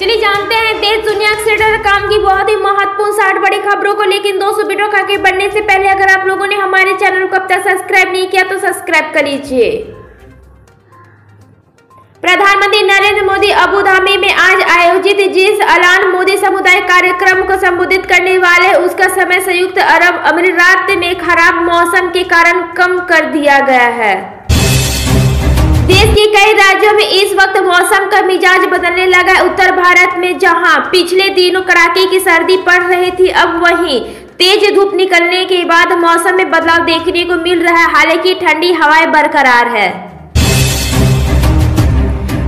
चलिए जानते हैं देश दुनिया से काम की बहुत ही महत्वपूर्ण 60 बड़ी खबरों को। लेकिन 200 वीडियो आगे बढ़ने से पहले अगर आप लोगों ने हमारे चैनल को अब तक सब्सक्राइब नहीं किया तो सब्सक्राइब कर लीजिए। प्रधानमंत्री नरेंद्र मोदी अबू धाबी में आज आयोजित जिस अलान मोदी समुदाय कार्यक्रम को संबोधित करने वाले उसका समय संयुक्त अरब अमीरात में खराब मौसम के कारण कम कर दिया गया है। देश के कई राज्यों में इस वक्त मौसम का मिजाज बदलने लगा है। उत्तर भारत में जहां पिछले दिनों कड़ाके की सर्दी पड़ रही थी, अब वहीं तेज धूप निकलने के बाद मौसम में बदलाव देखने को मिल रहा है। हालांकि ठंडी हवाएं बरकरार है।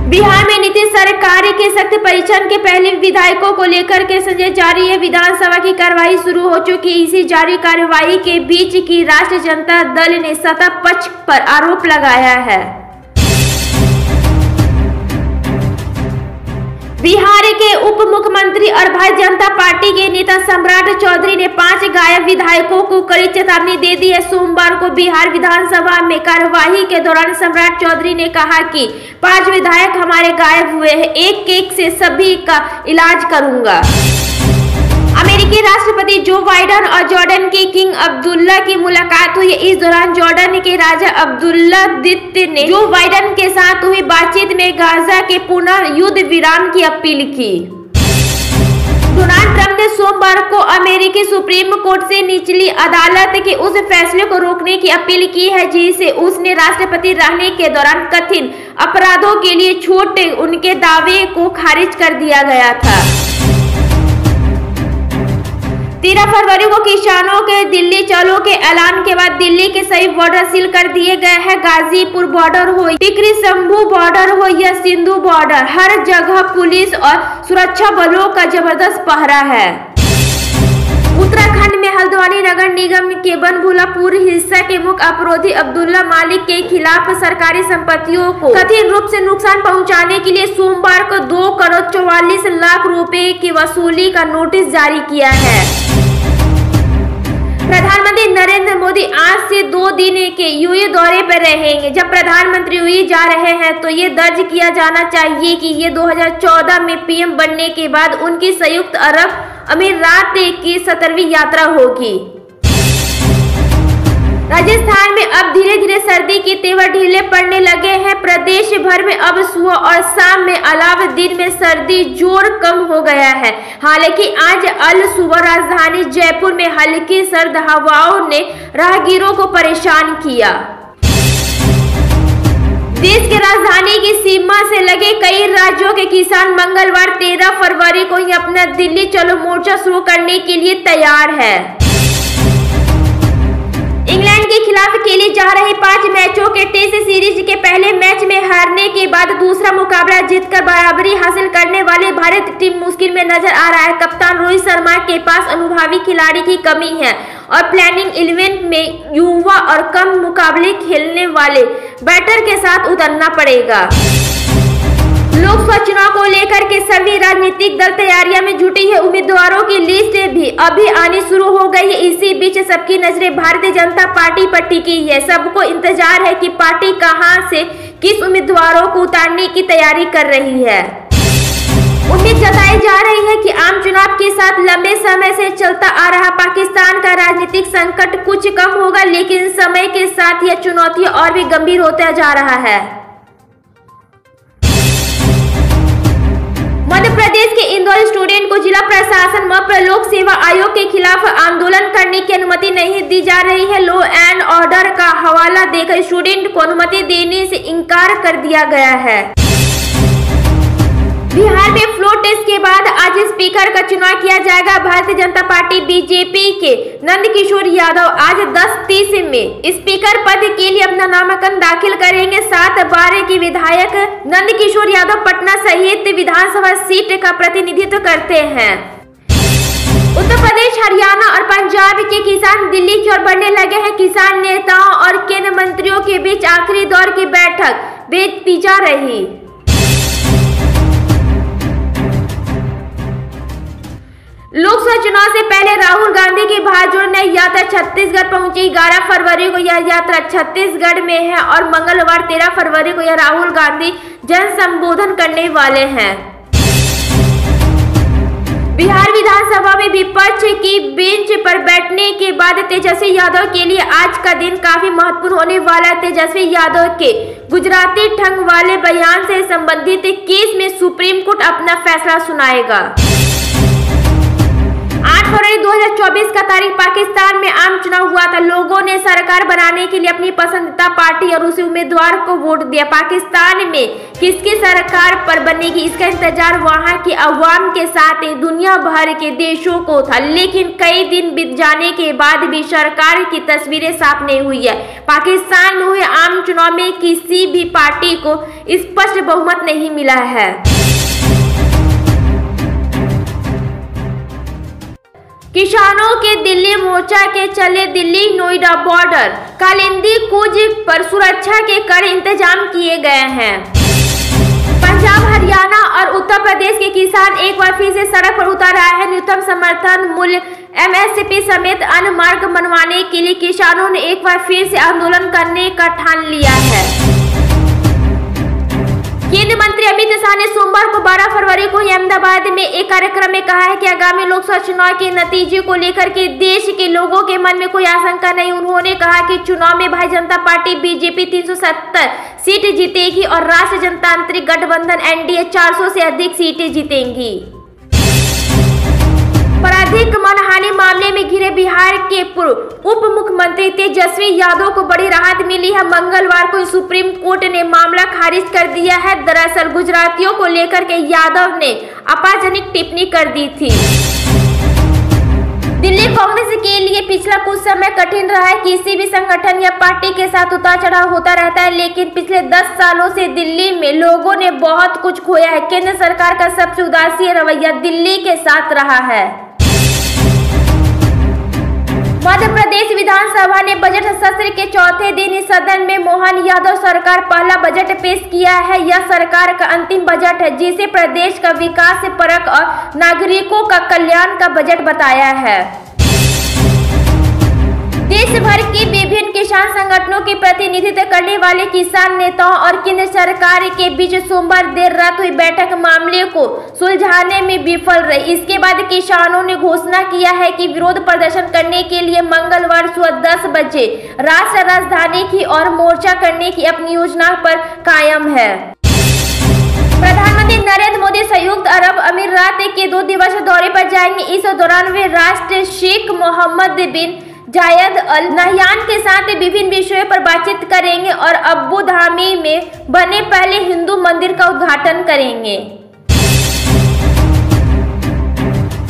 बिहार में नीतीश सरकार के सख्त परीक्षण के पहले विधायकों को लेकर के संजय जारी है। विधानसभा की कार्यवाही शुरू हो चुकी है। इसी जारी कार्यवाही के बीच की राष्ट्रीय जनता दल ने सत्ता पक्ष पर आरोप लगाया है। बिहार के उप मुख्यमंत्री और भारतीय जनता पार्टी के नेता सम्राट चौधरी ने 5 गायब विधायकों को कड़ी चेतावनी दे दी है। सोमवार को बिहार विधानसभा में कार्यवाही के दौरान सम्राट चौधरी ने कहा कि 5 विधायक हमारे गायब हुए हैं, एक से सभी का इलाज करूंगा। अमेरिकी राष्ट्रपति जो बाइडेन और जॉर्डन के किंग अब्दुल्ला की मुलाकात हुई। इस दौरान जॉर्डन के राजा अब्दुल्ला द्वितीय ने जो बाइडेन के साथ हुई बातचीत में गाजा के पुनः युद्ध विराम की अपील की। डोनाल्ड ट्रंप ने सोमवार को अमेरिकी सुप्रीम कोर्ट से निचली अदालत के उस फैसले को रोकने की अपील की है जिसे उसने राष्ट्रपति रहने के दौरान कथित अपराधों के लिए छूट उनके दावे को खारिज कर दिया गया था। 13 फरवरी को किसानों के दिल्ली चलो के ऐलान के बाद दिल्ली के सभी बॉर्डर सील कर दिए गए हैं। गाजीपुर बॉर्डर हो, टिकरी शंभू बॉर्डर हो या सिंधु बॉर्डर, हर जगह पुलिस और सुरक्षा बलों का जबरदस्त पहरा है। उत्तराखंड में हल्द्वानी नगर निगम के बनभूलापुर हिस्सा के मुख्य अपराधी अब्दुल्ला मालिक के खिलाफ सरकारी संपत्तियों को कथित रूप से नुकसान पहुंचाने के लिए सोमवार को 2 करोड़ 44 लाख रुपए की वसूली का नोटिस जारी किया है। प्रधानमंत्री नरेंद्र मोदी आज से 2 दिन के यूएई दौरे पर रहेंगे। जब प्रधानमंत्री यूएई जा रहे हैं तो ये दर्ज किया जाना चाहिए कि ये 2014 में पीएम बनने के बाद उनकी संयुक्त अरब अमीरात की 17वीं यात्रा होगी। राजस्थान में अब धीरे धीरे सर्दी के तेवर ढीले पड़ने लगे हैं। प्रदेश भर में अब सुबह और शाम में अलावा दिन में सर्दी जोर कम हो गया है। हालांकि आज अल सुबह राजधानी जयपुर में हल्की सर्द हवाओं ने राहगीरों को परेशान किया। देश के राजधानी की सीमा से लगे कई राज्यों के किसान मंगलवार 13 फरवरी को ही अपना दिल्ली चलो मोर्चा शुरू करने के लिए तैयार है। इंग्लैंड के खिलाफ खेली जा रही 5 मैचों के टेस्ट सीरीज के पहले मैच में हारने के बाद दूसरा मुकाबला जीतकर बराबरी हासिल करने वाली भारतीय टीम मुश्किल में नजर आ रहा है। कप्तान रोहित शर्मा के पास अनुभवी खिलाड़ी की कमी है और प्लेइंग 11 में युवा और कम मुकाबले खेलने वाले बैटर के साथ उतरना पड़ेगा। लोकसभा चुनाव को लेकर के सभी राजनीतिक दल तैयारियां में जुटी है। उम्मीदवारों की लिस्ट भी अभी आनी शुरू हो गई है। इसी बीच सबकी नजरें भारतीय जनता पार्टी पर टिकी है। सबको इंतजार है कि पार्टी कहां से किस उम्मीदवारों को उतारने की तैयारी कर रही है। उम्मीद जताई जा रही है कि आम चुनाव के साथ लंबे समय से चलता आ रहा पाकिस्तान का राजनीतिक संकट कुछ कम होगा, लेकिन समय के साथ यह चुनौतियां और भी गंभीर होता जा रहा है। मध्य प्रदेश के इंदौर स्टूडेंट को जिला प्रशासन व लोक सेवा आयोग के खिलाफ आंदोलन करने की अनुमति नहीं दी जा रही है। लॉ एंड ऑर्डर का हवाला देकर स्टूडेंट को अनुमति देने से इनकार कर दिया गया है। बिहार में फ्लोर टेस्ट के बाद आज स्पीकर का चुनाव किया जाएगा। भारतीय जनता पार्टी बीजेपी के नंदकिशोर यादव आज 10:30 में स्पीकर पद के लिए अपना नामांकन दाखिल करेंगे। 7 बार के विधायक नंदकिशोर यादव पटना सहित विधानसभा सीट का प्रतिनिधित्व करते हैं। उत्तर प्रदेश, हरियाणा और पंजाब के किसान दिल्ली की ओर बढ़ने लगे हैं। किसान नेताओं और केंद्र मंत्रियों के बीच आखिरी दौर की बैठक बेनतीजा रही। लोकसभा चुनाव से पहले राहुल गांधी की भाजपा ने यात्रा छत्तीसगढ़ पहुंची। 11 फरवरी को यह यात्रा छत्तीसगढ़ में है और मंगलवार 13 फरवरी को यह राहुल गांधी जन संबोधन करने वाले हैं। बिहार विधानसभा में विपक्ष की बेंच पर बैठने के बाद तेजस्वी यादव के लिए आज का दिन काफी महत्वपूर्ण होने वाला है। तेजस्वी यादव के गुजराती ठंग वाले बयान से संबंधित केस में सुप्रीम कोर्ट अपना फैसला सुनाएगा। 8 फरवरी 2024 का तारीख पाकिस्तान में आम चुनाव हुआ था। लोगों ने सरकार बनाने के लिए अपनी पसंदीदा पार्टी और उसी उम्मीदवार को वोट दिया। पाकिस्तान में किसकी सरकार पर बनेगी, इसका इंतजार वहां की अवाम के साथ ही दुनिया भर के देशों को था, लेकिन कई दिन बीत जाने के बाद भी सरकार की तस्वीरें साफ नहीं हुई है। पाकिस्तान में हुए आम चुनाव में किसी भी पार्टी को स्पष्ट बहुमत नहीं मिला है। किसानों के दिल्ली मोर्चा के चले दिल्ली नोएडा बॉर्डर कालिंदी कूच पर सुरक्षा के कड़े इंतजाम किए गए हैं। पंजाब, हरियाणा और उत्तर प्रदेश के किसान एक बार फिर से सड़क पर उतर आए हैं। न्यूनतम समर्थन मूल्य MSP समेत अन्य मार्ग मनवाने के लिए किसानों ने एक बार फिर से आंदोलन करने का ठान लिया है। केंद्रीय मंत्री अमित शाह ने सोमवार को 12 फरवरी को अहमदाबाद में एक कार्यक्रम में कहा है कि आगामी लोकसभा चुनाव के नतीजे को लेकर के देश के लोगों के मन में कोई आशंका नहीं। उन्होंने कहा कि चुनाव में Bharatiya Janata party BJP 370 seat जीतेगी और राष्ट्रीय जनतांत्रिक गठबंधन NDA 400 से अधिक सीटें जीतेंगी। आपराधिक मानहानि मामले में घिरे बिहार के पूर्व उप मुख्यमंत्री तेजस्वी यादव को बड़ी राहत मिली है। मंगलवार को सुप्रीम कोर्ट ने मामला खारिज कर दिया है। दरअसल गुजरातियों को लेकर के यादव ने आपत्तिजनक टिप्पणी कर दी थी। दिल्ली कांग्रेस के लिए पिछला कुछ समय कठिन रहा है। किसी भी संगठन या पार्टी के साथ उतार चढ़ाव होता रहता है, लेकिन पिछले 10 सालों से दिल्ली में लोगों ने बहुत कुछ खोया है। केंद्र सरकार का सबसे उदासीन रवैया दिल्ली के साथ रहा है। मध्य प्रदेश विधानसभा ने बजट सत्र के चौथे दिन इस सदन में मोहन यादव सरकार पहला बजट पेश किया है। यह सरकार का अंतिम बजट है, जिसे प्रदेश का विकास से परक और नागरिकों का कल्याण का बजट बताया है। देश भर के विभिन्न किसान संगठनों के प्रतिनिधित्व करने वाले किसान नेताओं और केंद्र सरकार के बीच सोमवार देर रात हुई बैठक मामले को सुलझाने में विफल रही। इसके बाद किसानों ने घोषणा किया है कि विरोध प्रदर्शन करने के लिए मंगलवार सुबह 10 बजे राष्ट्रीय राजधानी की ओर मोर्चा करने की अपनी योजना पर कायम है। प्रधानमंत्री नरेंद्र मोदी संयुक्त अरब अमीरात के 2 दिवसीय दौरे पर जाएंगे। इस दौरान वे राष्ट्र शेख मोहम्मद बिन जायद अल नहयान के साथ विभिन्न विषयों पर बातचीत करेंगे और अबू धाबी में बने पहले हिंदू मंदिर का उद्घाटन करेंगे।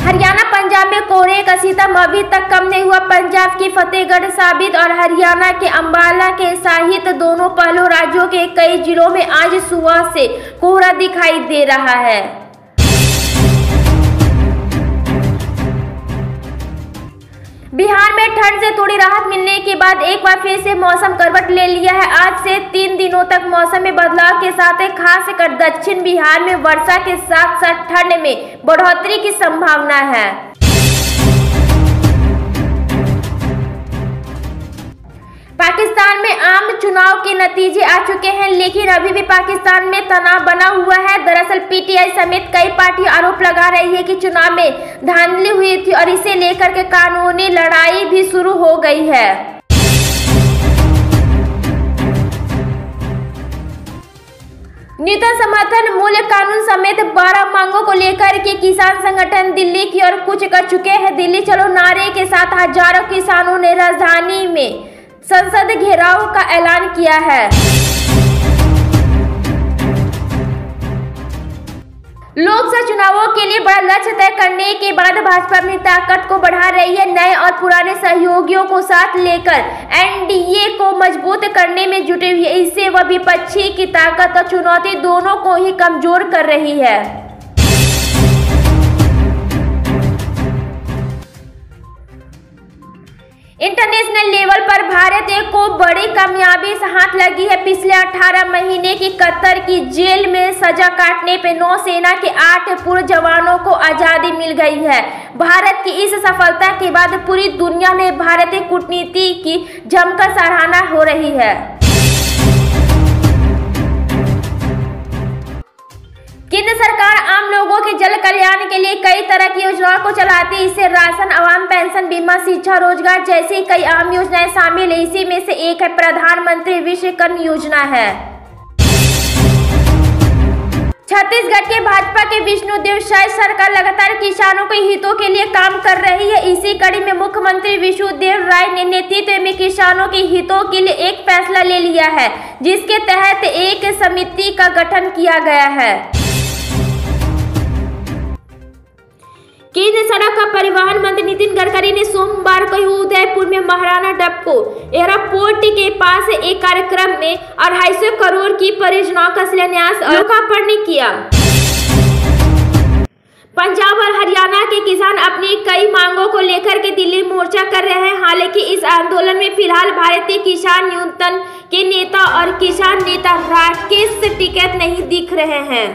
हरियाणा पंजाब में कोहरे का सितम अभी तक कम नहीं हुआ। पंजाब की फतेहगढ़ साहिब और हरियाणा के अंबाला के सहित दोनों पहले राज्यों के कई जिलों में आज सुबह से कोहरा दिखाई दे रहा है। बिहार में ठंड से थोड़ी राहत मिलने के बाद एक बार फिर से मौसम करवट ले लिया है। आज से 3 दिनों तक मौसम में बदलाव के साथ खासकर दक्षिण बिहार में वर्षा के साथ साथ ठंड में बढ़ोतरी की संभावना है। पाकिस्तान में आम चुनाव के नतीजे आ चुके हैं, लेकिन अभी भी पाकिस्तान में तनाव बना हुआ है। दरअसल PTI समेत कई पार्टियां आरोप लगा रही है कि चुनाव में धांधली हुई थी और इसे लेकर के कानूनी लड़ाई भी शुरू हो गई है। न्यूनतम समर्थन मूल्य कानून समेत 12 मांगों को लेकर के किसान संगठन दिल्ली की ओर कूच कर चुके हैं। दिल्ली चलो नारे के साथ हजारों किसानों ने राजधानी में संसद घेराव का ऐलान किया है। लोकसभा चुनावों के लिए बड़ा लक्ष्य तय करने के बाद भाजपा अपनी ताकत को बढ़ा रही है। नए और पुराने सहयोगियों को साथ लेकर NDA को मजबूत करने में जुटी हुई है। इससे वह विपक्षी की ताकत और चुनौती दोनों को ही कमजोर कर रही है। इंटरनेशनल लेवल पर भारत को बड़ी कामयाबी से हाथ लगी है। पिछले 18 महीने की कतर की जेल में सजा काटने पे नौसेना के 8 पूर्व जवानों को आजादी मिल गई है। भारत की इस सफलता के बाद पूरी दुनिया में भारतीय कूटनीति की जमकर सराहना हो रही है। केंद्र सरकार आम लोगों के जल कल्याण के लिए कई तरह की योजनाओं को चलाती है। इससे राशन, आवाम पेंशन, बीमा, शिक्षा, रोजगार जैसी कई अहम योजनाएं शामिल है। इसी में से एक है प्रधानमंत्री विश्वकर्मा योजना है। छत्तीसगढ़ के भाजपा के विष्णुदेव साय सरकार लगातार किसानों के हितों के लिए काम कर रही है। इसी कड़ी में मुख्यमंत्री विष्णुदेव राय ने नेतृत्व में किसानों के हितों के लिए एक फैसला ले लिया है, जिसके तहत एक समिति का गठन किया गया है। केंद्रीय सड़क और परिवहन मंत्री नितिन गडकरी ने सोमवार को उदयपुर में महाराणा डप्को एयरपोर्ट के पास एक कार्यक्रम में 250 करोड़ की परियोजनाओं का शिलान्यास और लोकार्पण किया। पंजाब और हरियाणा के किसान अपनी कई मांगों को लेकर के दिल्ली मोर्चा कर रहे हैं। हालांकि इस आंदोलन में फिलहाल भारतीय किसान यूनियन के नेता और किसान नेता राकेश टिकैत नहीं दिख रहे हैं।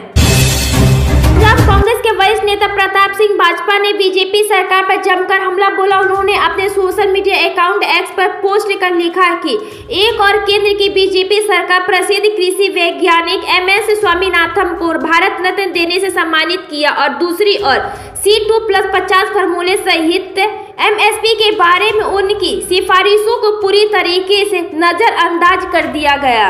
पंजाब कांग्रेस के वरिष्ठ नेता प्रताप सिंह भाजपा ने बीजेपी सरकार पर जमकर हमला बोला। उन्होंने अपने सोशल मीडिया अकाउंट एक्स पर पोस्ट कर लिखा कि एक और केंद्र की बीजेपी सरकार प्रसिद्ध कृषि वैज्ञानिक MS स्वामीनाथन को भारत रत्न देने से सम्मानित किया और दूसरी ओर C2+50 फार्मूले सहित MSP के बारे में उनकी सिफारिशों को पूरी तरीके से नजरअंदाज कर दिया गया।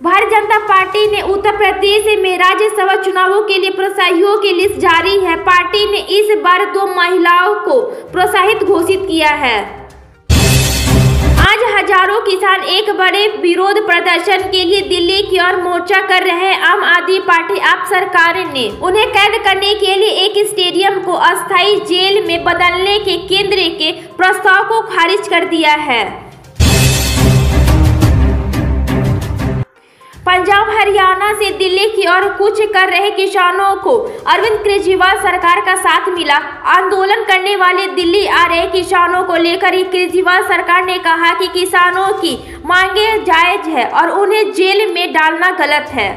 भारतीय जनता पार्टी ने उत्तर प्रदेश में राज्यसभा चुनावों के लिए प्रोत्साहियों की लिस्ट जारी है। पार्टी ने इस बार 2 महिलाओं को प्रोत्साहित घोषित किया है। आज हजारों किसान एक बड़े विरोध प्रदर्शन के लिए दिल्ली की ओर मोर्चा कर रहे हैं। आम आदमी पार्टी आप सरकार ने उन्हें कैद करने के लिए एक स्टेडियम को अस्थायी जेल में बदलने के केंद्र के प्रस्ताव को खारिज कर दिया है। पंजाब हरियाणा से दिल्ली की ओर कूच कर रहे किसानों को अरविंद केजरीवाल सरकार का साथ मिला। आंदोलन करने वाले दिल्ली आ रहे किसानों को लेकर ही केजरीवाल सरकार ने कहा कि किसानों की मांगे जायज है और उन्हें जेल में डालना गलत है।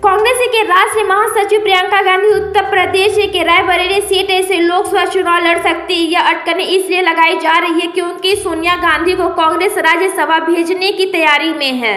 कांग्रेस के राष्ट्रीय महासचिव प्रियंका गांधी उत्तर प्रदेश के रायबरेली सीट से लोकसभा चुनाव लड़ सकती है। यह अटकलें इसलिए लगाई जा रही है क्योंकि सोनिया गांधी को कांग्रेस राज्यसभा भेजने की तैयारी में है।